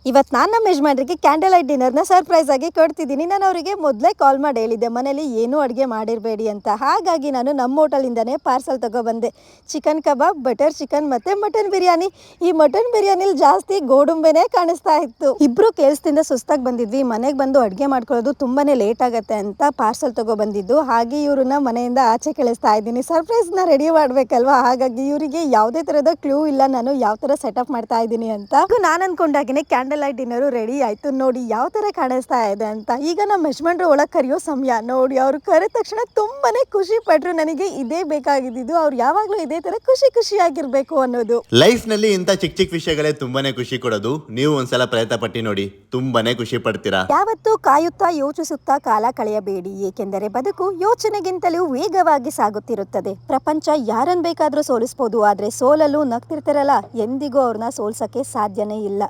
ಇವತ್ತು ನಾನು ನಮ್ಮ ಯಜಮಾನ್ರಿಗೆ ಕ್ಯಾಂಡಲ್ ಲೈಟ್ ಡಿನ್ನರ್ನ ಸರ್ಪ್ರೈಸ್ ಆಗಿ ಕೊಡ್ತಿದ್ದೀನಿ. ನಾನು ಅವರಿಗೆ ಮೊದಲೇ ಕಾಲ್ ಮಾಡಿ ಹೇಳಿದ್ದೆ ಮನೇಲಿ ಏನೂ ಅಡುಗೆ ಮಾಡಿರಬೇಡಿ ಅಂತ. ಹಾಗಾಗಿ ನಾನು ನಮ್ಮ ಹೋಟೆಲಿಂದನೇ ಪಾರ್ಸಲ್ ತೊಗೊಬಂದೆ. ಚಿಕನ್ ಕಬಾಬ್, ಬಟರ್ ಚಿಕನ್ ಮತ್ತು ಮಟನ್ ಬಿರಿಯಾನಿ. ಈ ಮಟನ್ ಬಿರಿಯಾನಿಲಿ ಜಾಸ್ತಿ ಗೋಡಂಬಿನೇ ಕಾಣಿಸ್ತಾ ಇತ್ತು. ಇಬ್ಬರು ಕೆಲಸದಿಂದ ಸುಸ್ತಾಗಿ ಬಂದಿದ್ವಿ. ಮನೆಗೆ ಬಂದು ಅಡುಗೆ ಮಾಡ್ಕೊಳ್ಳೋದು ತುಂಬಾ ಲೇಟ್ ಆಗುತ್ತೆ ಅಂತ ಪಾರ್ಸಲ್ ತೊಗೊಬಂದಿದ್ದು. ಹಾಗೆ ಇವ್ರನ್ನ ಮನೆಯಿಂದ ಆಚೆ ಕಳಿಸ್ತಾ ಇದ್ದೀನಿ. ಸರ್ಪ್ರೈಸ್ನ ರೆಡಿ ಮಾಡಬೇಕಲ್ವಾ, ಹಾಗಾಗಿ ಇವರಿಗೆ ಯಾವುದೇ ಥರದ ಕ್ಲೂ ಇಲ್ಲ ನಾನು ಯಾವ ಥರ ಸೆಟಪ್ ಮಾಡ್ತಾ ಇದ್ದೀನಿ ಅಂತ. ನಾನು ಅಂದ್ಕೊಂಡಾಗೇ ಕ್ಯಾಂಡಲ್ ಲೈಟ್ ಡಿನ್ನರು ರೆಡಿ ಆಯಿತು. ನೋಡಿ ಯಾವ ಥರ ಕಾಣಿಸ್ತಾ ಇದೆ ಅಂತ. ಈಗ ನಮ್ಮ ಯಜಮಾನ್ರು ಒಳಗೆ ಕರೆಯೋ ಸಮಯ. ನೋಡಿ ಅವರು ಕರೆದ ತಕ್ಷಣ ತುಂಬಾ ಖುಷಿ ಪಟ್ಟರು. ನನಗೆ ಇದೇ ಬೇಕಾಗಿದ್ದು. ಅವ್ರು ಯಾವಾಗಲೂ ಇದೇ ಥರ ಖುಷಿಯಾಗಿರ್ಬೇಕು ಅನ್ನೋದು. ಲೈಫ್ನಲ್ಲಿ ಇಂಥ ಚಿಕ್ಕ ಚಿಕ್ಕ ವಿಷಯಗಳೇ ತುಂಬಾನೇ ಖುಷಿ ಕೊಡೋದು. ನೀವು ಒಂದ್ಸಲ ಪ್ರಯತ್ನ ಪಟ್ಟಿ ನೋಡಿ, ತುಂಬಾನೇ ಖುಷಿ ಪಡ್ತೀರಾ. ಯಾವತ್ತೂ ಕಾಯುತ್ತಾ ಯೋಚಿಸುತ್ತಾ ಕಾಲ ಕಳೆಯಬೇಡಿ, ಏಕೆಂದರೆ ಬದುಕು ಯೋಚನೆಗಿಂತಲೂ ವೇಗವಾಗಿ ಸಾಗುತ್ತಿರುತ್ತದೆ. ಪ್ರಪಂಚ ಯಾರನ್ನು ಬೇಕಾದರೂ ಸೋಲಿಸ್ಬೋದು, ಆದರೆ ಸೋಲಲು ನಗ್ತಿರ್ತಾರಲ್ಲ, ಎಂದಿಗೂ ಅವ್ರನ್ನ ಸೋಲ್ಸೋಕ್ಕೆ ಸಾಧ್ಯನೇ ಇಲ್ಲ.